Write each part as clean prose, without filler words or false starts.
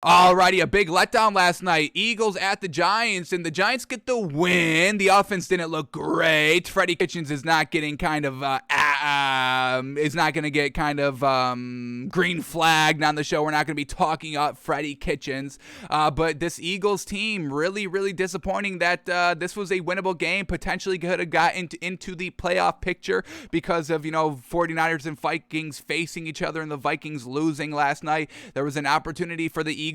Alrighty, a big letdown last night. Eagles at the Giants, and the Giants get the win. The offense didn't look great. Freddie Kitchens is not getting is not going to get green flagged on the show. We're not going to be talking up Freddie Kitchens. But this Eagles team, really, really disappointing that this was a winnable game. Potentially could have gotten into the playoff picture because of, 49ers and Vikings facing each other and the Vikings losing last night. There was an opportunity for the Eagles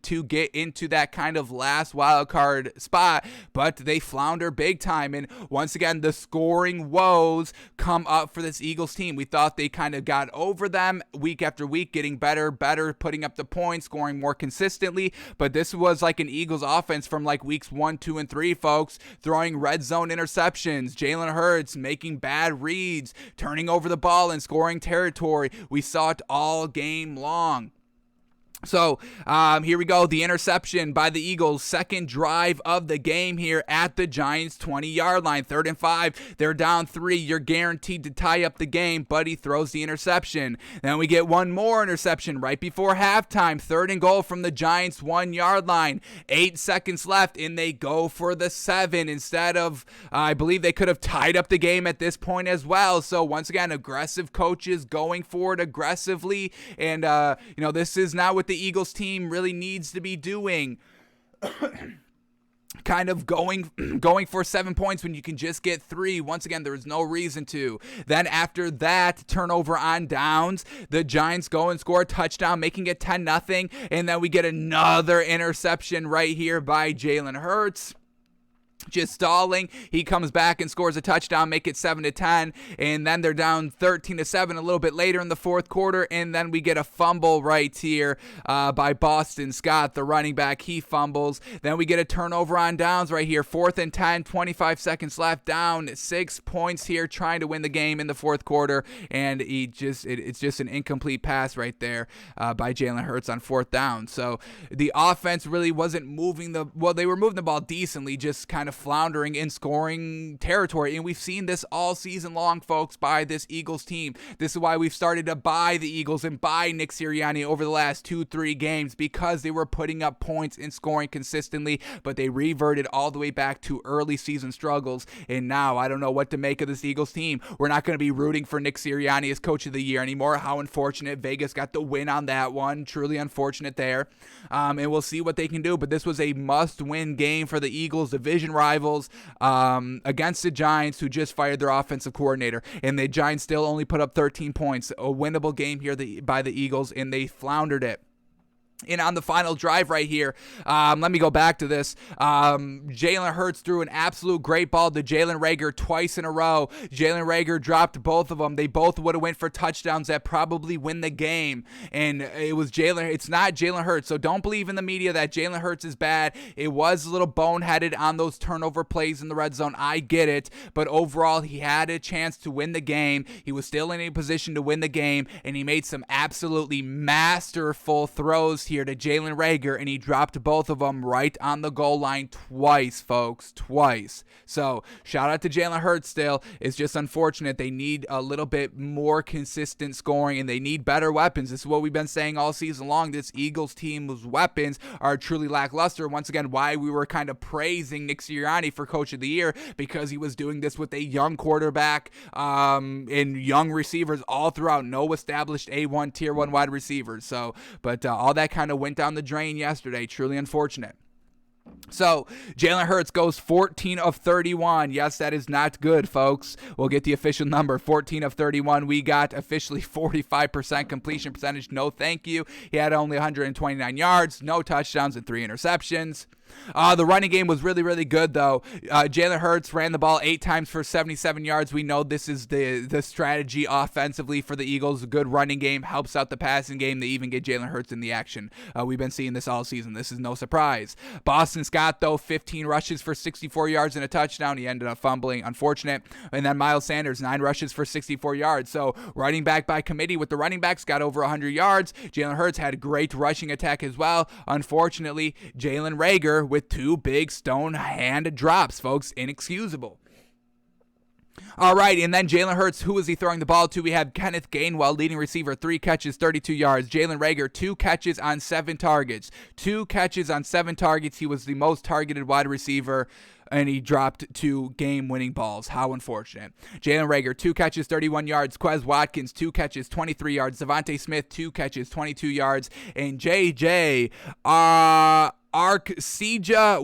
to get into that kind of last wild card spot, but they flounder big time. And once again, the scoring woes come up for this Eagles team. We thought they kind of got over them week after week, getting better, putting up the points, scoring more consistently. But this was like an Eagles offense from like weeks 1, 2, and 3, folks, throwing red zone interceptions, Jalen Hurts making bad reads, turning over the ball and scoring territory. We saw it all game long. So here we go. The interception by the Eagles. Second drive of the game here at the Giants 20-yard line. 3rd and 5. They're down 3. You're guaranteed to tie up the game, but he throws the interception. Then we get one more interception right before halftime. 3rd and goal from the Giants 1-yard line. 8 seconds left, and they go for the 7 instead of, I believe they could have tied up the game at this point as well. So once again, aggressive coaches going for it aggressively. And, this is not what the Eagles team really needs to be doing. Kind of going for 7 points when you can just get 3. Once again, there is no reason to. Then after that turnover on downs, the Giants go and score a touchdown, making it 10-0. And then we get another interception right here by Jalen Hurts. Just stalling. He comes back and scores a touchdown, make it 7-10, and then they're down 13-7 a little bit later in the fourth quarter, and then we get a fumble right here by Boston Scott, the running back. He fumbles. Then we get a turnover on downs right here. 4th and 10, 25 seconds left, down 6 points here, trying to win the game in the fourth quarter, and it's just an incomplete pass right there by Jalen Hurts on 4th down. So the offense really wasn't moving they were moving the ball decently, just kind of floundering in scoring territory. And we've seen this all season long, folks, by this Eagles team. This is why we've started to buy the Eagles and buy Nick Sirianni over the last 2-3 games, because they were putting up points and scoring consistently, but they reverted all the way back to early season struggles. And now I don't know what to make of this Eagles team. We're not going to be rooting for Nick Sirianni as coach of the year anymore. How unfortunate. Vegas got the win on that one. Truly unfortunate there. And we'll see what they can do. But this was a must-win game for the Eagles, division rivals, against the Giants, who just fired their offensive coordinator. And the Giants still only put up 13 points. A winnable game here by the Eagles, and they floundered it. And on the final drive right here, let me go back to this. Jalen Hurts threw an absolute great ball to Jalen Reagor twice in a row. Jalen Reagor dropped both of them. They both would have went for touchdowns that probably win the game. And it's not Jalen Hurts. So don't believe in the media that Jalen Hurts is bad. It was a little boneheaded on those turnover plays in the red zone. I get it. But overall, he had a chance to win the game. He was still in a position to win the game. And he made some absolutely masterful throws here to Jalen Reagor, and he dropped both of them right on the goal line twice, folks, twice. So shout out to Jalen Hurts still. It's just unfortunate. They need a little bit more consistent scoring, and they need better weapons. This is what we've been saying all season long. This Eagles team's weapons are truly lackluster. Once again, why we were kind of praising Nick Sirianni for Coach of the Year, because he was doing this with a young quarterback and young receivers all throughout. No established A1 tier 1 wide receivers. So, but all that kind of went down the drain yesterday. Truly unfortunate. So, Jalen Hurts goes 14 of 31. Yes, that is not good, folks. We'll get the official number. 14 of 31. We got officially 45% completion percentage. No thank you. He had only 129 yards, no touchdowns, and 3 interceptions. The running game was really, really good, though. Jalen Hurts ran the ball 8 times for 77 yards. We know this is the strategy offensively for the Eagles. A good running game helps out the passing game. They even get Jalen Hurts in the action. We've been seeing this all season. This is no surprise. Boston Scott, though, 15 rushes for 64 yards and a touchdown. He ended up fumbling. Unfortunate. And then Miles Sanders, 9 rushes for 64 yards. So running back by committee with the running backs, got over 100 yards. Jalen Hurts had a great rushing attack as well. Unfortunately, Jalen Reagor with 2 big stone hand drops, folks. Inexcusable. All right, and then Jalen Hurts, who is he throwing the ball to? We have Kenneth Gainwell, leading receiver, 3 catches, 32 yards. Jalen Reagor, 2 catches on 7 targets. 2 catches on 7 targets. He was the most targeted wide receiver, and he dropped 2 game-winning balls. How unfortunate. Jalen Reagor, 2 catches, 31 yards. Quez Watkins, 2 catches, 23 yards. Devontae Smith, 2 catches, 22 yards. And JJ, Arkeega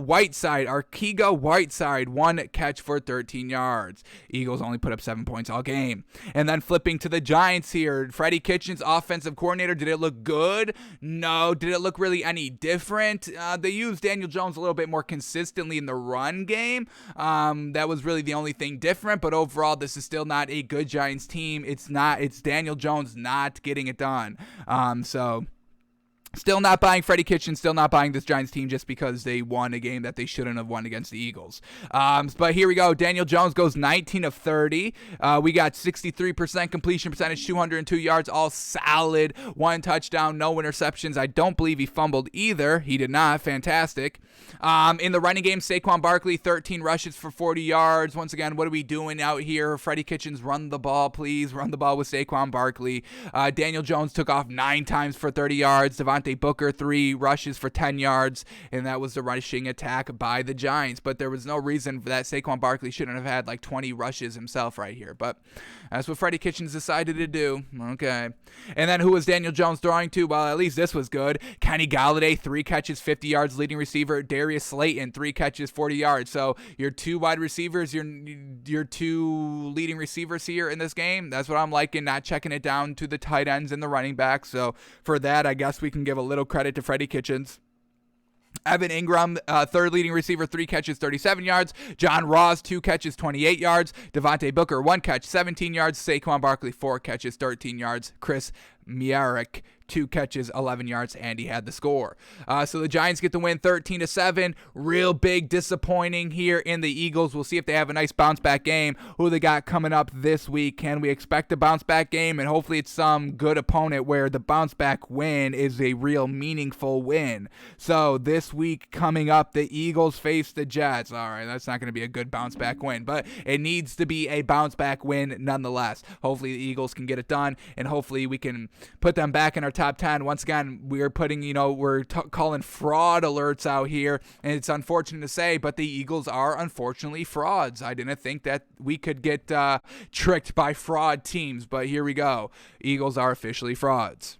Whiteside, 1 catch for 13 yards. Eagles only put up 7 points all game. And then flipping to the Giants here, Freddie Kitchens, offensive coordinator. Did it look good? No. Did it look really any different? They used Daniel Jones a little bit more consistently in the run game. That was really the only thing different. But overall, this is still not a good Giants team. It's Daniel Jones not getting it done. Still not buying Freddie Kitchens, still not buying this Giants team just because they won a game that they shouldn't have won against the Eagles. But here we go. Daniel Jones goes 19 of 30. We got 63% completion percentage, 202 yards, all solid. 1 touchdown, no interceptions. I don't believe he fumbled either. He did not. Fantastic. In the running game, Saquon Barkley, 13 rushes for 40 yards. Once again, what are we doing out here? Freddie Kitchens, run the ball, please. Run the ball with Saquon Barkley. Daniel Jones took off 9 times for 30 yards. Devontae Booker, 3 rushes for 10 yards, and that was the rushing attack by the Giants. But there was no reason for that. Saquon Barkley shouldn't have had like 20 rushes himself right here. But that's what Freddie Kitchens decided to do. Okay. And then who was Daniel Jones throwing to? Well, at least this was good. Kenny Galladay, 3 catches, 50 yards, leading receiver. Darius Slayton, 3 catches, 40 yards. So your 2 wide receivers, your 2 leading receivers here in this game. That's what I'm liking, not checking it down to the tight ends and the running backs. So for that, I guess we can give a little credit to Freddie Kitchens. Evan Ingram, 3rd leading receiver, 3 catches, 37 yards. John Ross, 2 catches, 28 yards. Devontae Booker, 1 catch, 17 yards. Saquon Barkley, 4 catches, 13 yards. Chris Miarek, 2 catches, 11 yards, and he had the score. So the Giants get the win 13-7. Real big disappointing here in the Eagles. We'll see if they have a nice bounce back game. Who they got coming up this week? Can we expect a bounce back game? And hopefully it's some good opponent where the bounce back win is a real meaningful win. So this week coming up, the Eagles face the Jets. All right, that's not going to be a good bounce back win, but it needs to be a bounce back win nonetheless. Hopefully the Eagles can get it done, and hopefully we can put them back in our top 10. Once again, we're putting, we're calling fraud alerts out here, and it's unfortunate to say, but the Eagles are unfortunately frauds. I didn't think that we could get tricked by fraud teams, but here we go. Eagles are officially frauds.